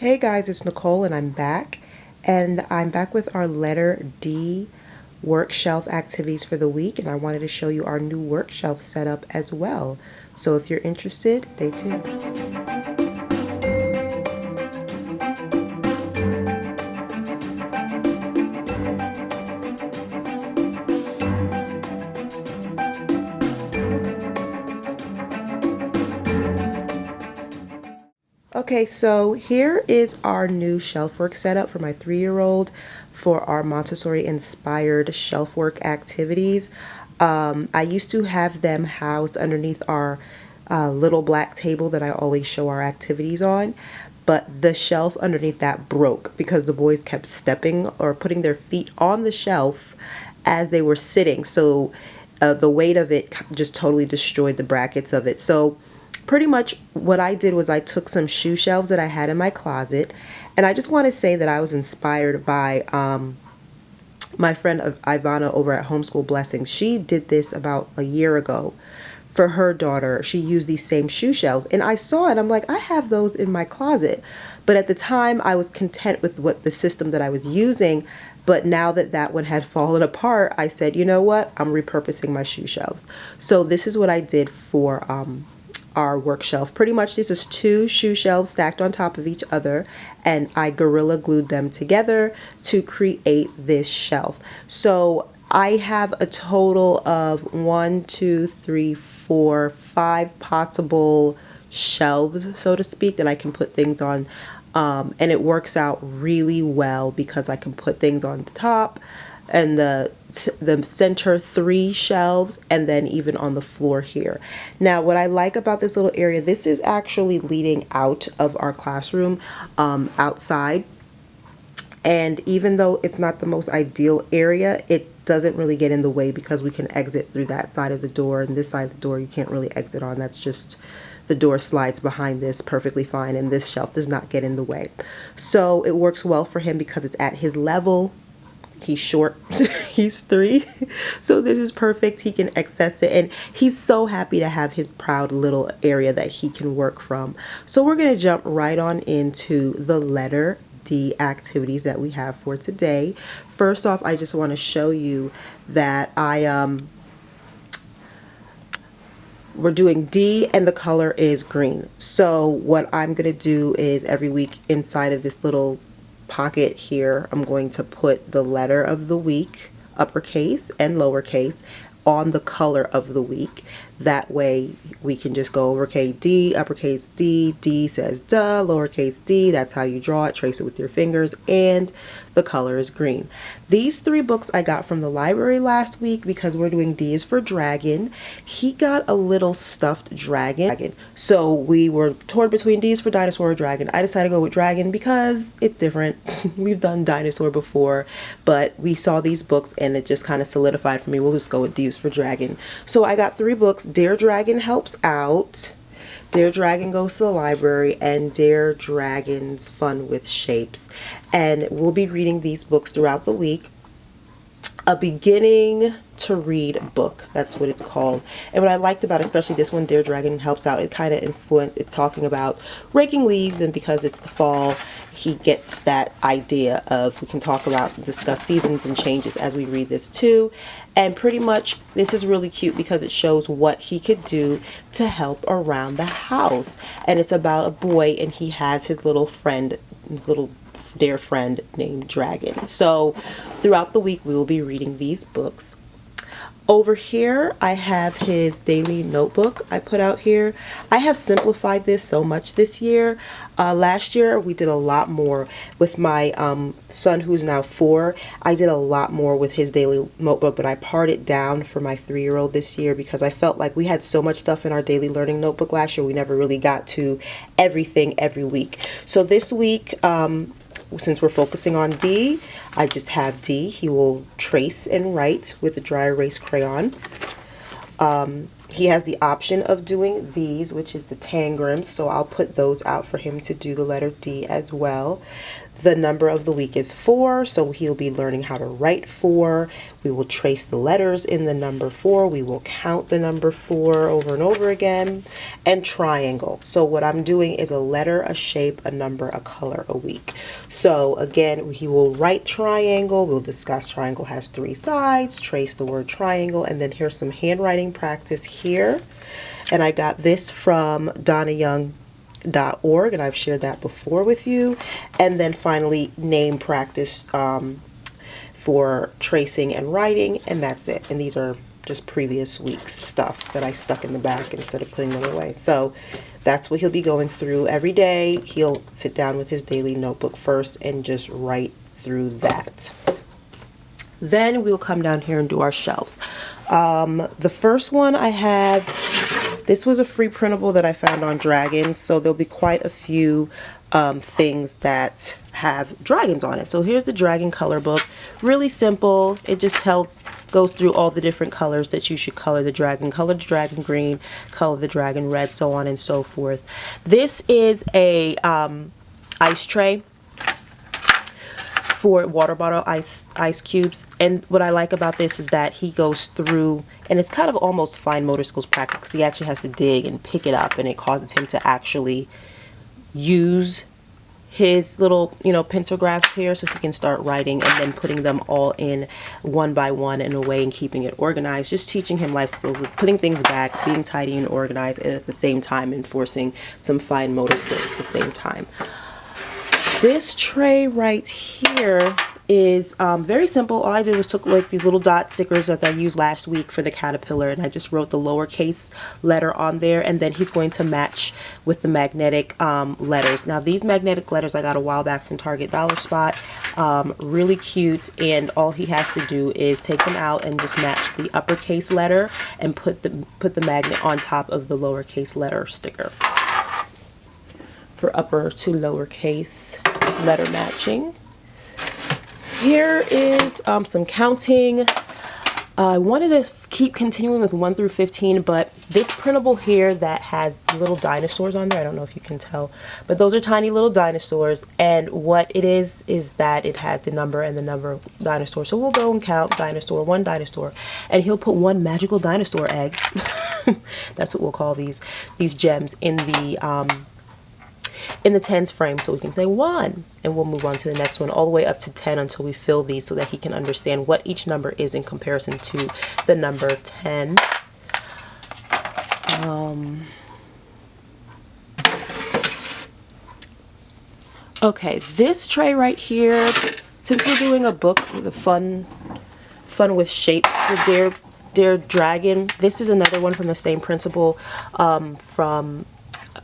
Hey guys, it's Nicole and I'm back with our letter D work shelf activities for the week, and I wanted to show you our new work shelf setup as well. So if you're interested, stay tuned. Okay, so here is our new shelf work setup for my 3-year-old for our Montessori inspired shelf work activities. I used to have them housed underneath our little black table that I always show our activities on, but the shelf underneath that broke because the boys kept stepping or putting their feet on the shelf as they were sitting. So the weight of it just totally destroyed the brackets of it. So pretty much what I did was I took some shoe shelves that I had in my closet, and I just want to say that I was inspired by my friend Ivana over at Homeschool Blessings. She did this about a year ago for her daughter. She used these same shoe shelves, and I saw it. I'm like, I have those in my closet. But at the time, I was content with what the system that I was using. But now that that one had fallen apart, I said, you know what? I'm repurposing my shoe shelves. So this is what I did for our work shelf. Pretty much this is 2 shoe shelves stacked on top of each other, and I gorilla glued them together to create this shelf. So I have a total of 5 possible shelves, so to speak, that I can put things on. And it works out really well because I can put things on the top and the center 3 shelves, and then even on the floor here. Now what I like about this little area, this is actually leading out of our classroom, outside, and even though it's not the most ideal area, it doesn't really get in the way because we can exit through that side of the door, and this side of the door you can't really exit on. That's just, the door slides behind this perfectly fine, and this shelf does not get in the way. So it works well for him because it's at his level. He's short, he's 3, so this is perfect. He can access it, and he's so happy to have his proud little area that he can work from. So we're going to jump right on into the letter D activities that we have for today. First off, I just want to show you that we're doing D and the color is green. So what I'm going to do is every week inside of this little pocket here, I'm going to put the letter of the week, uppercase and lowercase, on the color of the week. That way we can just go lowercase d, uppercase D, D says duh, lowercase d, that's how you draw it, trace it with your fingers, and the color is green. These 3 books I got from the library last week because we're doing D is for dragon. He got a little stuffed dragon. So we were torn between D is for dinosaur or dragon. I decided to go with dragon because it's different. We've done dinosaur before, but we saw these books and it just kind of solidified for me. We'll just go with D is for dragon. So I got 3 books. Dear Dragon helps out, Dear Dragon goes to the library, and Dear Dragon's Fun with Shapes. And we'll be reading these books throughout the week. A beginning to read book, that's what it's called. And what I liked about especially this one, Dear Dragon helps out, it kind of it's talking about raking leaves, and because it's the fall, he gets that idea of, we can talk about and discuss seasons and changes as we read this too. And pretty much this is really cute because it shows what he could do to help around the house, and it's about a boy and he has his little friend, his little dear friend named Dragon. So throughout the week we will be reading these books. Over here I have his daily notebook I put out here. I have simplified this so much this year. Last year we did a lot more with my son, who's now 4. I did a lot more with his daily notebook, but I pared it down for my 3-year-old this year because I felt like we had so much stuff in our daily learning notebook last year. We never really got to everything every week. So this week, since we're focusing on D, I just have D. He will trace and write with a dry erase crayon. he has the option of doing these, which is the tangrams, so I'll put those out for him to do the letter D as well. The number of the week is 4, so he'll be learning how to write 4. We will trace the letters in the number 4. We will count the number 4 over and over again. And triangle. So what I'm doing is a letter, a shape, a number, a color, a week. So again, he will write triangle. We'll discuss triangle has 3 sides, trace the word triangle, and then here's some handwriting practice here. And I got this from DonnaYoung.org, and I've shared that before with you. And then finally, name practice for tracing and writing, and that's it. And these are just previous week's stuff that I stuck in the back instead of putting them away. So that's what he'll be going through every day. He'll sit down with his daily notebook first and just write through that. Then we'll come down here and do our shelves. The first one I have, this was a free printable that I found on Dragons, so there'll be quite a few things that have dragons on it. So here's the dragon color book. Really simple. It just goes through all the different colors that you should color the dragon. Color the dragon green, color the dragon red, so on and so forth. This is a ice tray for water bottle ice cubes, and what I like about this is that he goes through, and it's kind of almost fine motor skills practice because he actually has to dig and pick it up, and it causes him to actually use his little, pencil graph here so he can start writing and then putting them all in one by one in a way and keeping it organized. Just teaching him life skills with putting things back, being tidy and organized, and at the same time enforcing some fine motor skills at the same time. This tray right here is very simple. All I did was took like these little dot stickers that I used last week for the caterpillar, and I just wrote the lowercase letter on there, and then he's going to match with the magnetic letters. Now these magnetic letters I got a while back from Target Dollar Spot. Really cute, and all he has to do is take them out and just match the uppercase letter and put the magnet on top of the lowercase letter sticker for upper to lowercase letter matching. Here is some counting. I wanted to keep continuing with 1 through 15, but this printable here that has little dinosaurs on there, I don't know if you can tell, but those are tiny little dinosaurs, and what it is that it had the number and the number of dinosaurs. So we'll go and count dinosaur, 1 dinosaur, and he'll put 1 magical dinosaur egg. That's what we'll call these gems in the tens frame, so we can say 1, and we'll move on to the next one all the way up to 10 until we fill these so that he can understand what each number is in comparison to the number 10. Okay, this tray right here, since we're doing a book with a fun with shapes for Dear Dragon, this is another one from the same principal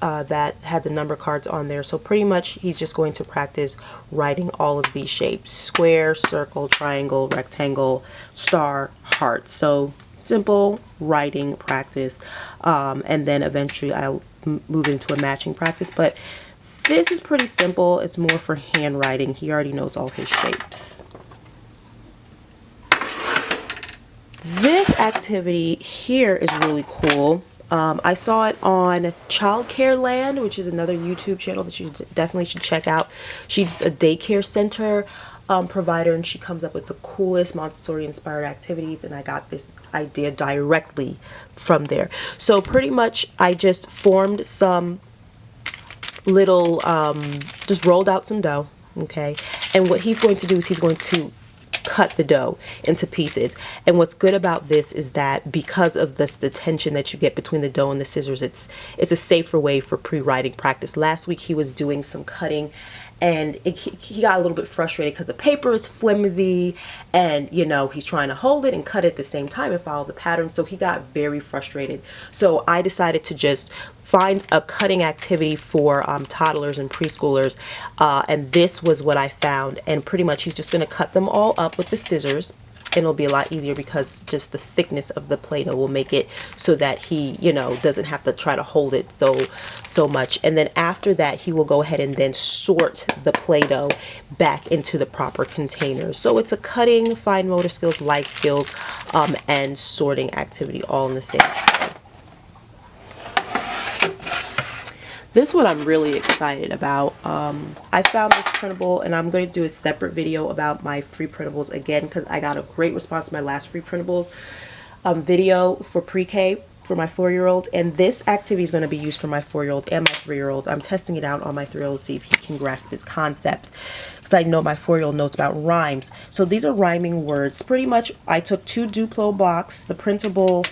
that had the number cards on there. So pretty much he's just going to practice writing all of these shapes: square, circle, triangle, rectangle, star, heart. So simple writing practice, and then eventually I'll move into a matching practice, but this is pretty simple. It's more for handwriting. He already knows all his shapes. This activity here is really cool. I saw it on Childcare Land, which is another YouTube channel that you definitely should check out. She's a daycare center provider, and she comes up with the coolest Montessori inspired activities, and I got this idea directly from there. So pretty much I just formed some little, just rolled out some dough, okay? And what he's going to do is he's going to cut the dough into pieces. And what's good about this is that because of the tension that you get between the dough and the scissors, it's a safer way for pre-writing practice. Last week he was doing some cutting, and he got a little bit frustrated because the paper is flimsy, and he's trying to hold it and cut it at the same time and follow the pattern, so he got very frustrated. So I decided to just find a cutting activity for toddlers and preschoolers, and this was what I found. And pretty much he's just going to cut them all up with the scissors, and it'll be a lot easier because just the thickness of the Play-Doh will make it so that he doesn't have to try to hold it so much. And then after that he will go ahead and then sort the Play-Doh back into the proper containers. So it's a cutting, fine motor skills, life skills, and sorting activity all in the same tray. This one I'm really excited about. I found this printable, and I'm going to do a separate video about my free printables again, because I got a great response to my last free printables video for pre-K for my 4-year-old, and this activity is going to be used for my 4-year-old and my 3-year-old. I'm testing it out on my 3-year-old to see if he can grasp his concepts, because I know my 4-year-old knows about rhymes. So these are rhyming words. Pretty much, I took 2 Duplo blocks. The printable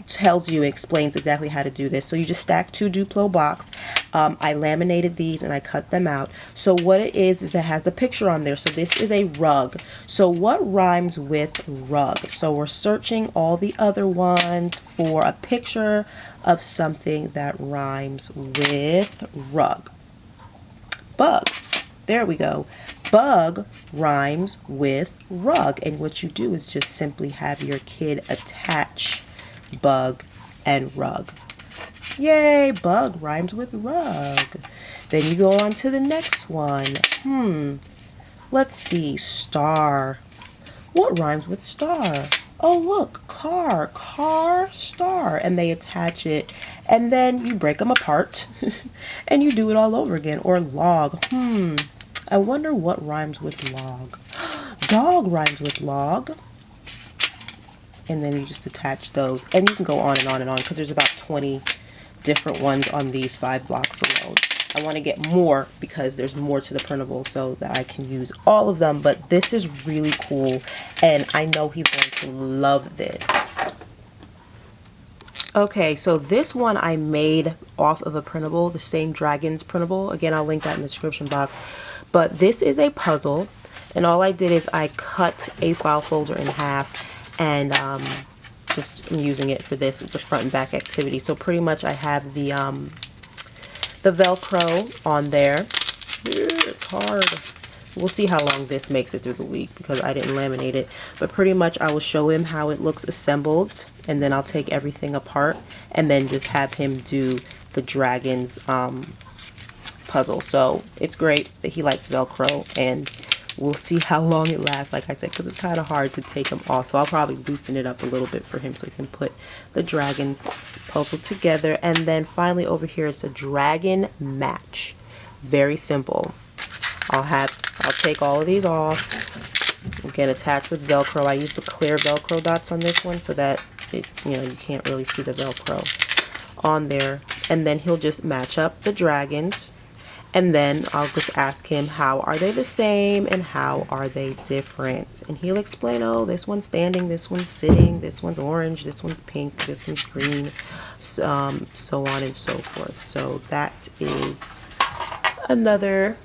tells you, explains exactly how to do this. So you just stack 2 Duplo blocks. I laminated these and I cut them out. So what it is it has the picture on there. So this is a rug. So what rhymes with rug? So we're searching all the other ones for a picture of something that rhymes with rug. Bug. There we go. Bug rhymes with rug. And what you do is just simply have your kid attach bug and rug. Yay, bug rhymes with rug. Then you go on to the next one. Let's see, star. What rhymes with star? Oh, look, car, star. And they attach it. And then you break them apart and you do it all over again. Or log. I wonder what rhymes with log. Dog rhymes with log. And then you just attach those. And you can go on and on and on, because there's about 20 different ones on these 5 blocks alone. I want to get more because there's more to the printable so that I can use all of them. But this is really cool, and I know he's going to love this. Okay, so this one I made off of a printable, the same Dragons printable. Again, I'll link that in the description box. But this is a puzzle, and all I did is I cut a file folder in half, and just I'm using it for this. It's a front and back activity. So pretty much I have the Velcro on there. It's hard. We'll see how long this makes it through the week, because I didn't laminate it. But pretty much I will show him how it looks assembled, and then I'll take everything apart and then just have him do the Dragons puzzle. So it's great that he likes Velcro, and we'll see how long it lasts, like I said, because it's kind of hard to take them off. So I'll probably loosen it up a little bit for him so he can put the Dragons puzzle together. And then finally over here is a dragon match. Very simple. I'll take all of these off. Again, attached with Velcro. I use the clear Velcro dots on this one so that it, you can't really see the Velcro on there. And then he'll just match up the dragons. And then I'll just ask him, how are they the same and how are they different? And he'll explain, oh, this one's standing, this one's sitting, this one's orange, this one's pink, this one's green, so on and so forth. So that is another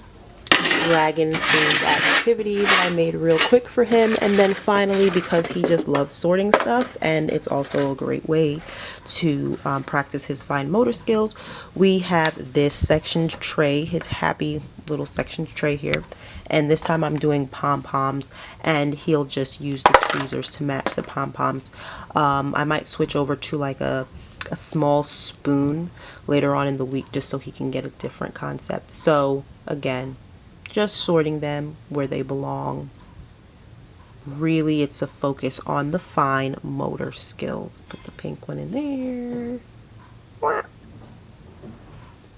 dragon themed activity that I made real quick for him. And then finally, because he just loves sorting stuff, and it's also a great way to practice his fine motor skills, we have this sectioned tray, his happy little sectioned tray here. And this time I'm doing pom-poms, and he'll just use the tweezers to match the pom-poms. I might switch over to like a small spoon later on in the week, just so he can get a different concept. So again, just sorting them where they belong. Really, it's a focus on the fine motor skills. Put the pink one in there.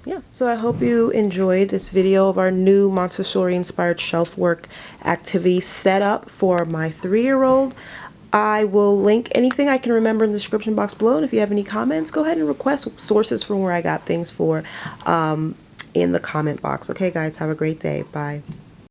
Yeah, so I hope you enjoyed this video of our new Montessori inspired shelf work activity set up for my 3-year-old. I will link anything I can remember in the description box below, and if you have any comments, go ahead and request sources from where I got things for in the comment box. Okay guys, have a great day. Bye.